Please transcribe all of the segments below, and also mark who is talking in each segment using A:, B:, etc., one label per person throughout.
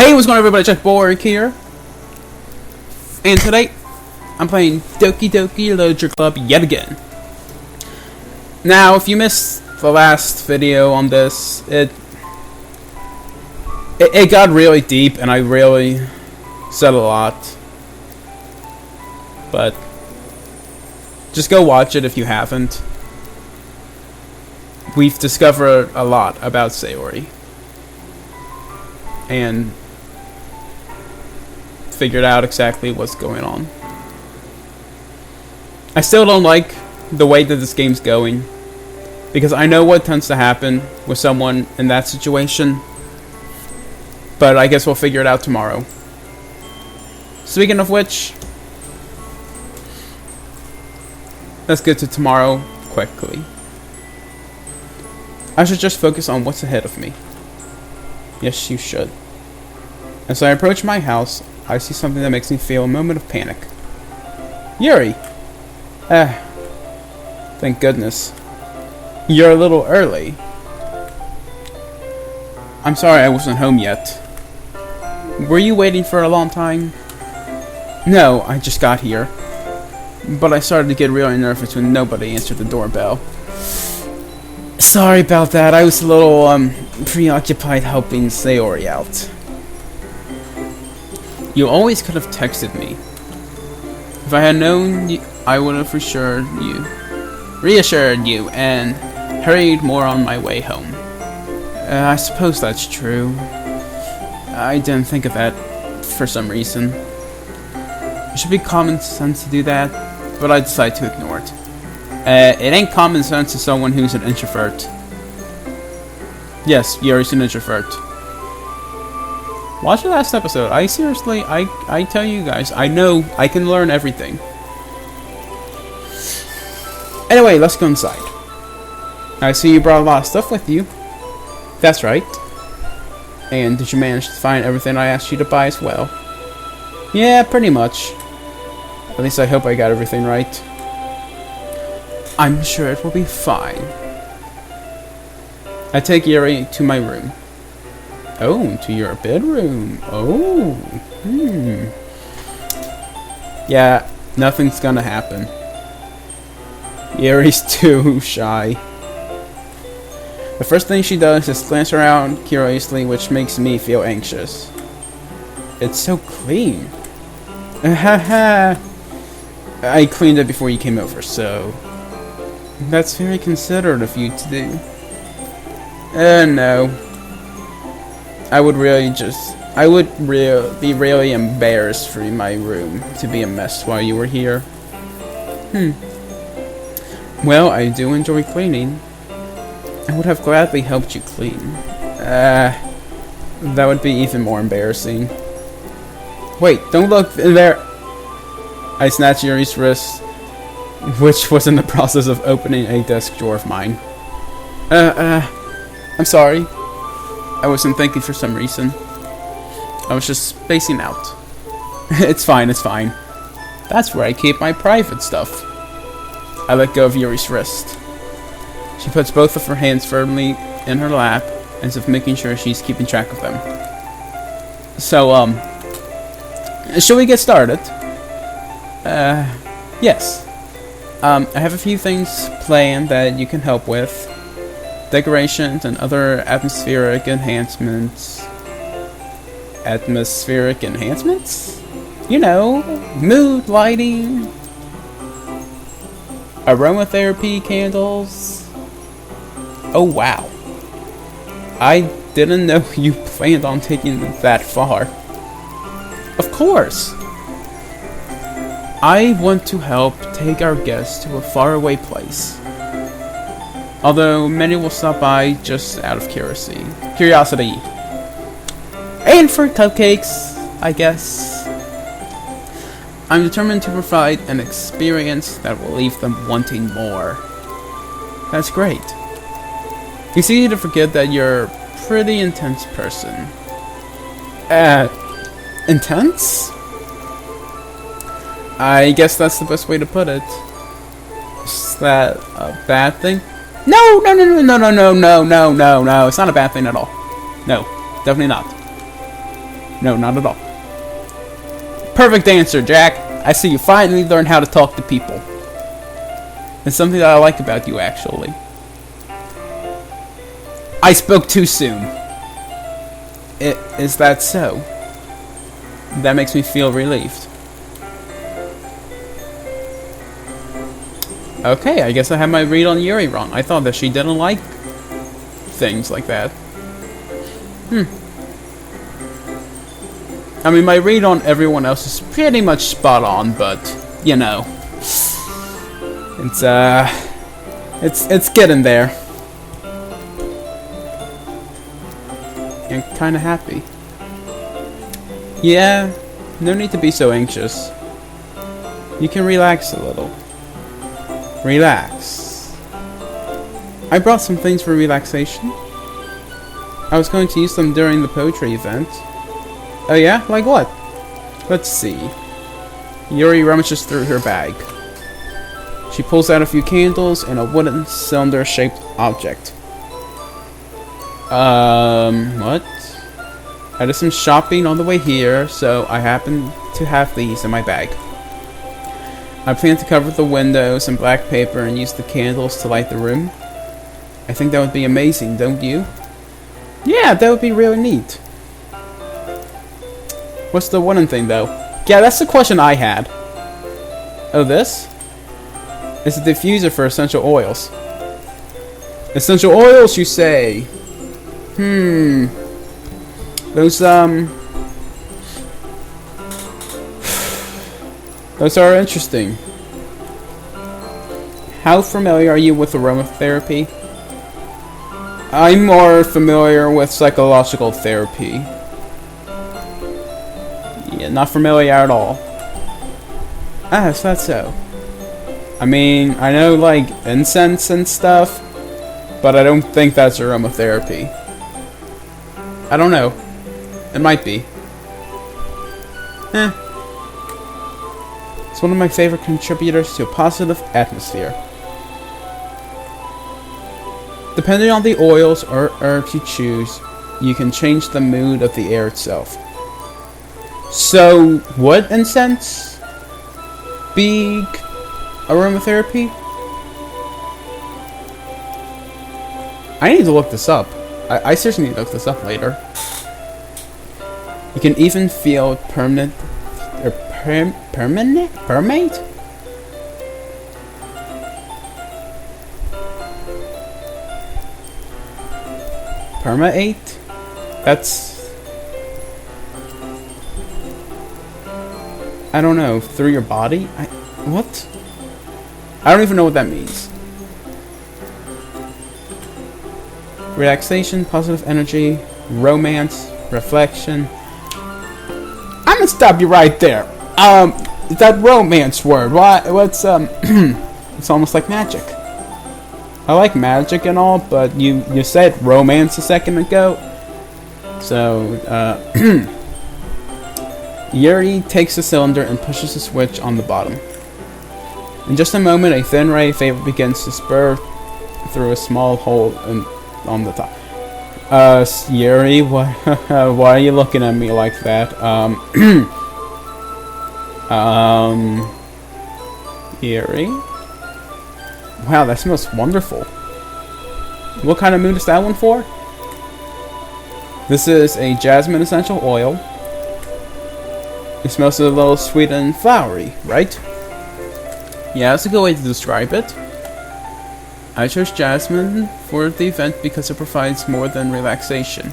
A: Hey, what's going on, everybody? Just Borg here. And today, I'm playing Doki Doki Literature Club yet again. Now, if you missed the last video on this, it got really deep, and I really said a lot. But just go watch it if you haven't. We've discovered a lot about Yuri. And figured out exactly what's going on. I still don't like the way that this game's going, because I know what tends to happen with someone in that situation, but I guess we'll figure it out tomorrow. Speaking of which, let's get to tomorrow quickly. I should just focus on what's ahead of me. Yes, you should. As I approach my house, I see something that makes me feel a moment of panic. Yuri! Thank goodness. You're a little early. I'm sorry I wasn't home yet. Were you waiting for a long time? No, I just got here. But I started to get really nervous when nobody answered the doorbell. Sorry about that, I was a little, preoccupied helping Sayori out. You always could have texted me. If I had known, I would have reassured you, and hurried more on my way home. I suppose that's true. I didn't think of that for some reason. It should be common sense to do that, but I decided to ignore it. It ain't common sense to someone who's an introvert. Yes, Yuri's an introvert. Watch the last episode. I tell you guys, I know I can learn everything. Anyway, let's go inside. I see you brought a lot of stuff with you. That's right. And did you manage to find everything I asked you to buy as well? Yeah, pretty much. At least I hope I got everything right. I'm sure it will be fine. I take Yuri to my room. Oh, to your bedroom. Oh. Yeah, nothing's gonna happen. Yuri's too shy. The first thing she does is glance around curiously, which makes me feel anxious. It's so clean. Haha. I cleaned it before you came over, so that's very considerate of you to do. No. I would be really embarrassed for my room to be a mess while you were here. Well, I do enjoy cleaning. I would have gladly helped you clean. That would be even more embarrassing. Wait, don't look in there! I snatched Yuri's wrist, which was in the process of opening a desk drawer of mine. I'm sorry. I wasn't thinking for some reason. I was just spacing out. It's fine, it's fine. That's where I keep my private stuff. I let go of Yuri's wrist. She puts both of her hands firmly in her lap, as if making sure she's keeping track of them. So, shall we get started? Yes. I have a few things planned that you can help with. Decorations and other atmospheric enhancements. Atmospheric enhancements? You know, mood lighting, aromatherapy candles. Oh wow. I didn't know you planned on taking it that far. Of course. I want to help take our guests to a faraway place. Although many will stop by just out of curiosity. And for cupcakes, I guess. I'm determined to provide an experience that will leave them wanting more. That's great. It's easy to forget that you're a pretty intense person. Intense? I guess that's the best way to put it. Is that a bad thing? No, it's not a bad thing at all. No, definitely not. No, not at all. Perfect answer, Jack. I see you finally learned how to talk to people. It's something that I like about you, actually. I spoke too soon. Is that so? That makes me feel relieved. Okay, I guess I had my read on Yuri wrong. I thought that she didn't like things like that. I mean, my read on everyone else is pretty much spot on, but, you know. It's getting there. I'm kinda happy. Yeah, no need to be so anxious. You can relax a little. Relax. I brought some things for relaxation. I was going to use them during the poetry event. Oh yeah? Like what? Let's see. Yuri rummages through her bag. She pulls out a few candles and a wooden cylinder-shaped object. What? I did some shopping on the way here, so I happen to have these in my bag. I plan to cover the windows in black paper and use the candles to light the room. I think that would be amazing, don't you? Yeah, that would be really neat. What's the wooden thing, though? Yeah, that's the question I had. Oh, this? It's a diffuser for essential oils. Essential oils, you say? Those are interesting. How familiar are you with aromatherapy? I'm more familiar with psychological therapy. Yeah, not familiar at all. Ah, is that so? I mean, I know, like, incense and stuff, but I don't think that's aromatherapy. I don't know. It might be. It's one of my favorite contributors to a positive atmosphere. Depending on the oils or herbs you choose, you can change the mood of the air itself. So, would incense be aromatherapy? I need to look this up. I seriously need to look this up later. You can even feel permanent or permanent? Permeate? That's... I don't know, through your body? What? I don't even know what that means. Relaxation, positive energy, romance, reflection. I'm gonna stop you right there. That romance word, what's, it's almost like magic. I like magic and all, but you said romance a second ago. So, Yuri takes the cylinder and pushes the switch on the bottom. In just a moment, a thin ray of vapor begins to spur through a small hole on the top. Yuri, why are you looking at me like that? Yuri? Wow, that smells wonderful. What kind of mood is that one for? This is a jasmine essential oil. It smells a little sweet and flowery, right? Yeah, that's a good way to describe it. I chose jasmine for the event because it provides more than relaxation.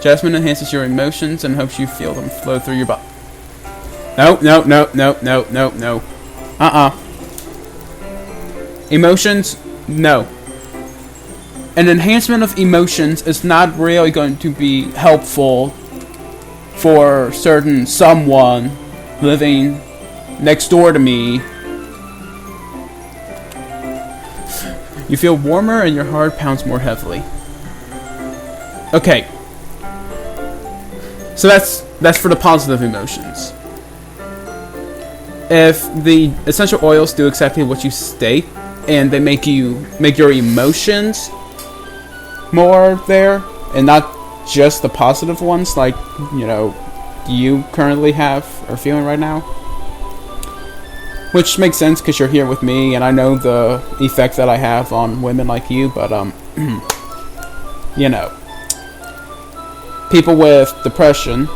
A: Jasmine enhances your emotions and helps you feel them flow through your body. No. Emotions? No. An enhancement of emotions is not really going to be helpful for certain someone living next door to me. You feel warmer and your heart pounds more heavily. Okay. So that's for the positive emotions. If the essential oils do exactly what you state, and they make your emotions more there, and not just the positive ones, like, you know, you currently have or feeling right now. Which makes sense because you're here with me, and I know the effect that I have on women like you, but, you know. People with depression,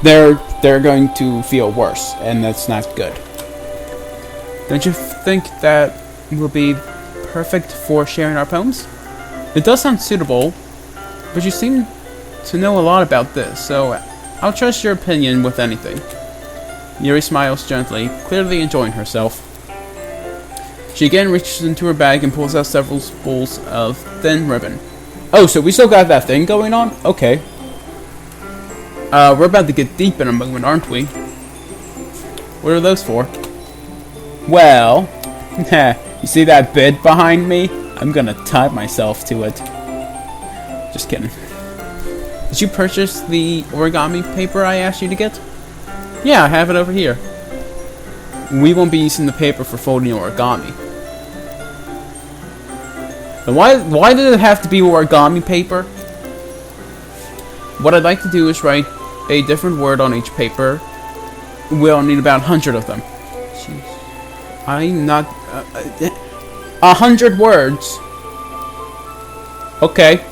A: they're going to feel worse, and that's not good. Don't you think that will be perfect for sharing our poems? It does sound suitable, but you seem to know a lot about this, so I'll trust your opinion with anything. Yuri smiles gently, clearly enjoying herself. She again reaches into her bag and pulls out several spools of thin ribbon. Oh, so we still got that thing going on? Okay. We're about to get deep in a moment, aren't we? What are those for? Well, you see that bit behind me? I'm gonna tie myself to it. Just kidding. Did you purchase the origami paper I asked you to get? Yeah, I have it over here. We won't be using the paper for folding origami. Then why did it have to be origami paper? What I'd like to do is write a different word on each paper. We'll need about 100 of them. Jeez. I'm not... 100 words. Okay.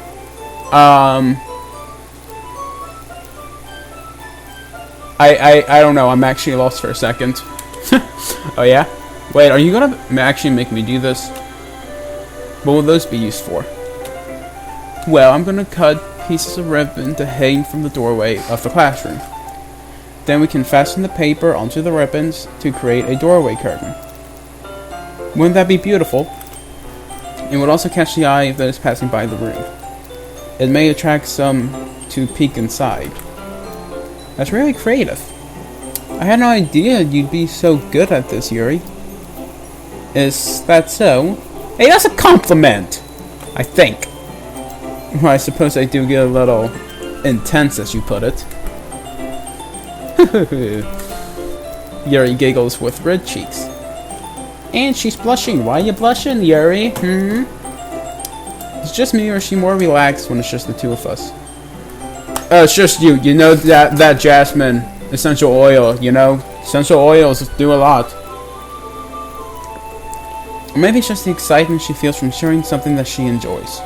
A: I don't know. I'm actually lost for a second. Oh yeah? Wait, are you gonna actually make me do this? What will those be used for? Well, I'm gonna cut pieces of ribbon to hang from the doorway of the classroom. Then we can fasten the paper onto the ribbons to create a doorway curtain. Wouldn't that be beautiful? It would also catch the eye of those passing by the room. It may attract some to peek inside. That's really creative. I had no idea you'd be so good at this, Yuri. Is that so? Hey, that's a compliment! I think. Well, I suppose I do get a little intense, as you put it. Yuri giggles with red cheeks. And she's blushing. Why are you blushing, Yuri? It's just me, or is she more relaxed when it's just the two of us? It's just you. You know that jasmine essential oil, you know? Essential oils do a lot. Or maybe it's just the excitement she feels from sharing something that she enjoys.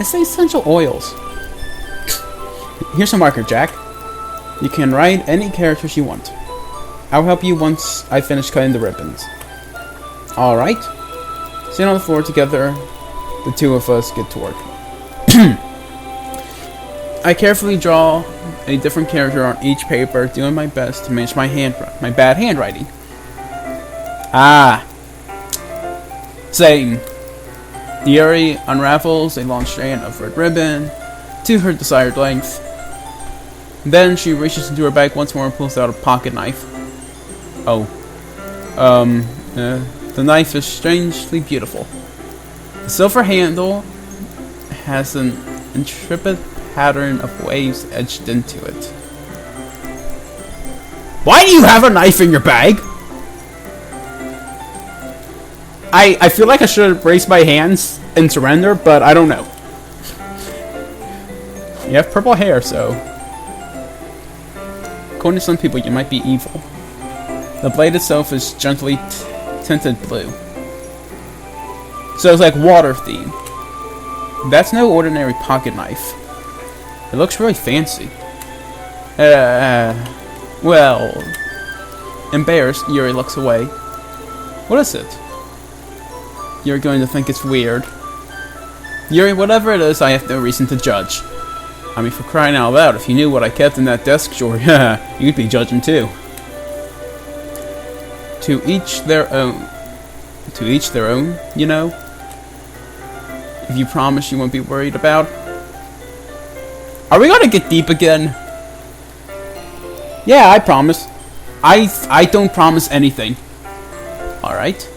A: It's the essential oils. Here's a marker, Jack. You can write any characters you want. I'll help you once I finish cutting the ribbons. Alright. Sitting on the floor together, the two of us get to work. I carefully draw a different character on each paper, doing my best to match my bad handwriting. Ah. Same. Yuri unravels a long strand of red ribbon to her desired length. Then she reaches into her bag once more and pulls out a pocket knife. Oh. The knife is strangely beautiful. The silver handle has an intricate pattern of waves etched into it. Why do you have a knife in your bag? I feel like I should raise my hands and surrender, but I don't know. You have purple hair, so... According to some people, you might be evil. The blade itself is gently tinted blue. So it's like water theme. That's no ordinary pocket knife. It looks really fancy. Well... Embarrassed, Yuri looks away. What is it? You're going to think it's weird. Yuri, whatever it is, I have no reason to judge. I mean, for crying out loud, if you knew what I kept in that desk drawer, you'd be judging too. To each their own. To each their own, you know? If you promise you won't be worried about... Are we gonna get deep again? Yeah, I promise. I don't promise anything. Alright.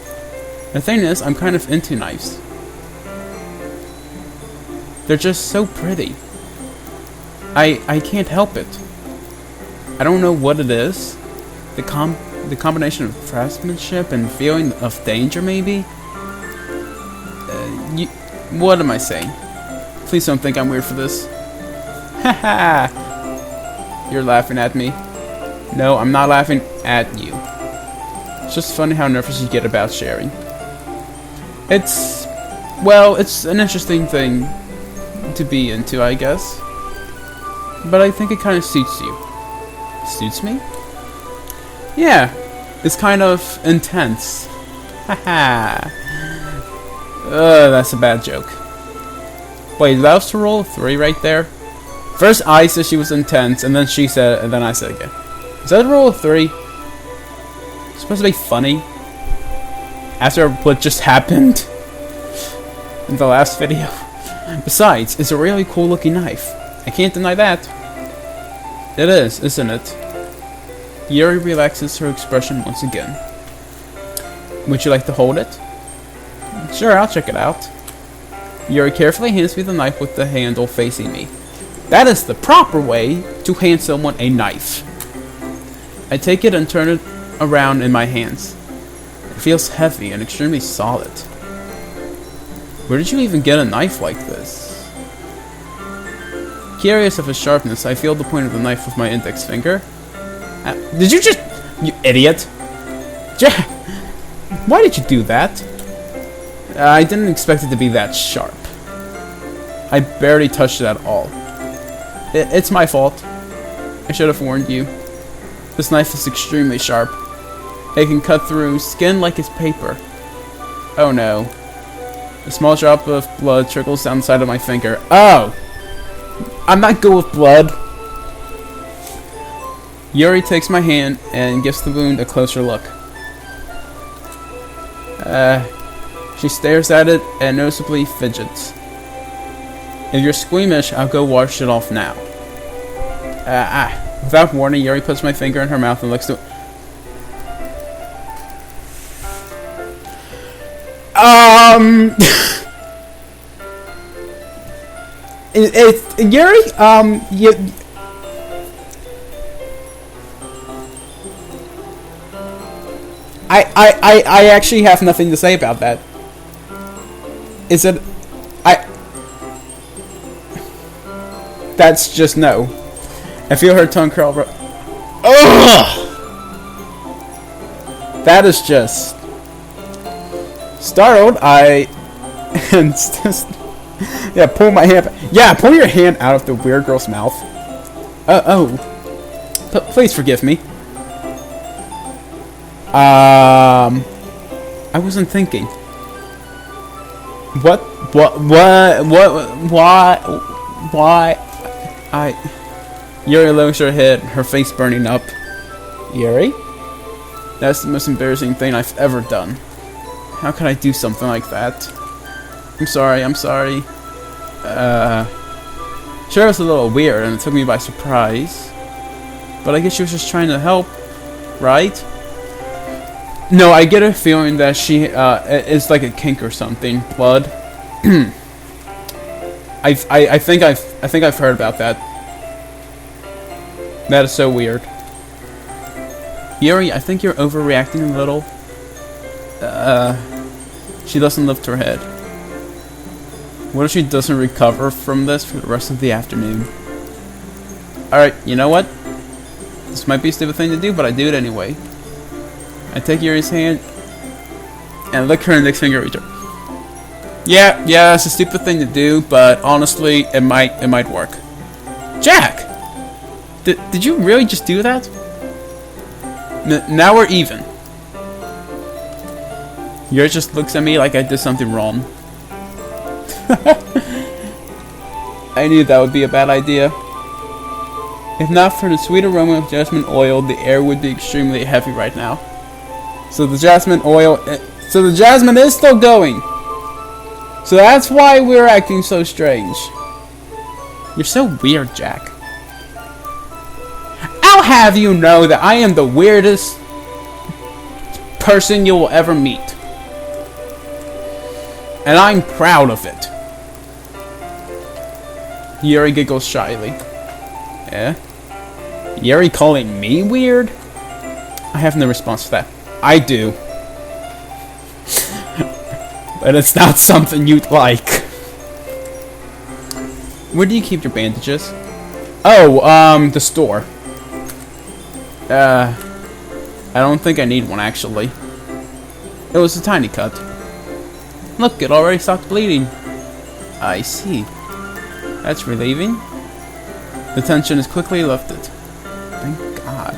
A: The thing is, I'm kind of into knives. They're just so pretty. I can't help it. I don't know what it is. The combination of craftsmanship and feeling of danger, maybe? What am I saying? Please don't think I'm weird for this. Haha! You're laughing at me. No, I'm not laughing at you. It's just funny how nervous you get about sharing. It's an interesting thing to be into, I guess. But I think it kind of suits you. Suits me? Yeah, it's kind of intense. Haha. That's a bad joke. Wait, that was to roll a 3 right there? First I said she was intense, and then she said, and then I said again. Is that a roll of 3? It's supposed to be funny. After what just happened in the last video. Besides, it's a really cool looking knife. I can't deny that. It is, isn't it? Yuri relaxes her expression once again. Would you like to hold it? Sure, I'll check it out. Yuri carefully hands me the knife with the handle facing me. That is the proper way to hand someone a knife. I take it and turn it around in my hands. It feels heavy and extremely solid. Where did you even get a knife like this? Curious of its sharpness, I feel the point of the knife with my index finger. Did you just... You idiot! Jack! Why did you do that? I didn't expect it to be that sharp. I barely touched it at all. It's my fault. I should have warned you. This knife is extremely sharp. It can cut through skin like it's paper. Oh no. A small drop of blood trickles down the side of my finger. Oh! I'm not good with blood. Yuri takes my hand and gives the wound a closer look. She stares at it and noticeably fidgets. If you're squeamish, I'll go wash it off now. Without warning, Yuri puts my finger in her mouth and looks to... Yuri, I actually have nothing to say about that. Is it... That's just no. I feel her tongue curl... Ugh! That is just... Startled, and just... Yeah, pull my hand... Yeah, pull your hand out of the weird girl's mouth. Please forgive me. I wasn't thinking. Why? Yuri lowers her head, her face burning up. Yuri? That's the most embarrassing thing I've ever done. How could I do something like that? I'm sorry. Sure, it was a little weird and it took me by surprise. But I guess she was just trying to help, right? No, I get a feeling that she is like a kink or something. Blood. I think I've heard about that. That is so weird. Yuri, I think you're overreacting a little. She doesn't lift her head. What if she doesn't recover from this for the rest of the afternoon? Alright, you know what? This might be a stupid thing to do, but I do it anyway. I take Yuri's hand and lick her index finger at her. Yeah, it's a stupid thing to do, but honestly, it might work. Jack! Did you really just do that? Now we're even. Yuri just looks at me like I did something wrong. I knew that would be a bad idea. If not for the sweet aroma of jasmine oil, the air would be extremely heavy right now. So the jasmine is still going. So that's why we're acting so strange. You're so weird, Jack. I'll have you know that I am the weirdest person you will ever meet. And I'm proud of it. Yuri giggles shyly. Yeah? Yuri calling me weird? I have no response to that. I do. But it's not something you'd like. Where do you keep your bandages? Oh, the store. I don't think I need one, actually. It was a tiny cut. Look, it already stopped bleeding. I see. That's relieving. The tension is quickly lifted. Thank God.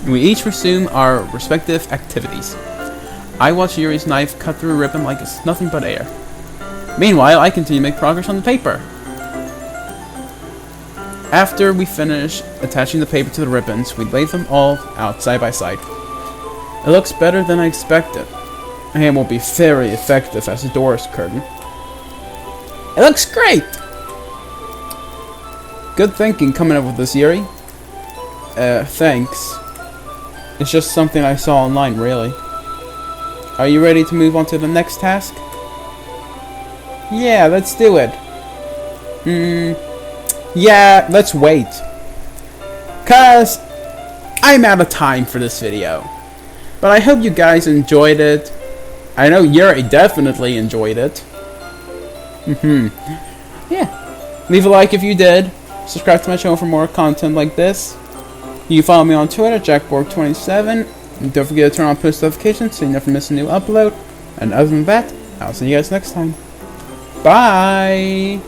A: We each resume our respective activities. I watch Yuri's knife cut through a ribbon like it's nothing but air. Meanwhile, I continue to make progress on the paper. After we finish attaching the paper to the ribbons, we lay them all out side by side. It looks better than I expected, and will be very effective as a door's curtain. It looks great! Good thinking coming up with this, Yuri. Thanks. It's just something I saw online, really. Are you ready to move on to the next task? Yeah, let's do it. Yeah, let's wait. 'Cause I'm out of time for this video. But I hope you guys enjoyed it. I know Yuri definitely enjoyed it. Yeah. Leave a like if you did. Subscribe to my channel for more content like this. You can follow me on Twitter, JackBorg27. And don't forget to turn on post notifications so you never miss a new upload. And other than that, I'll see you guys next time. Bye!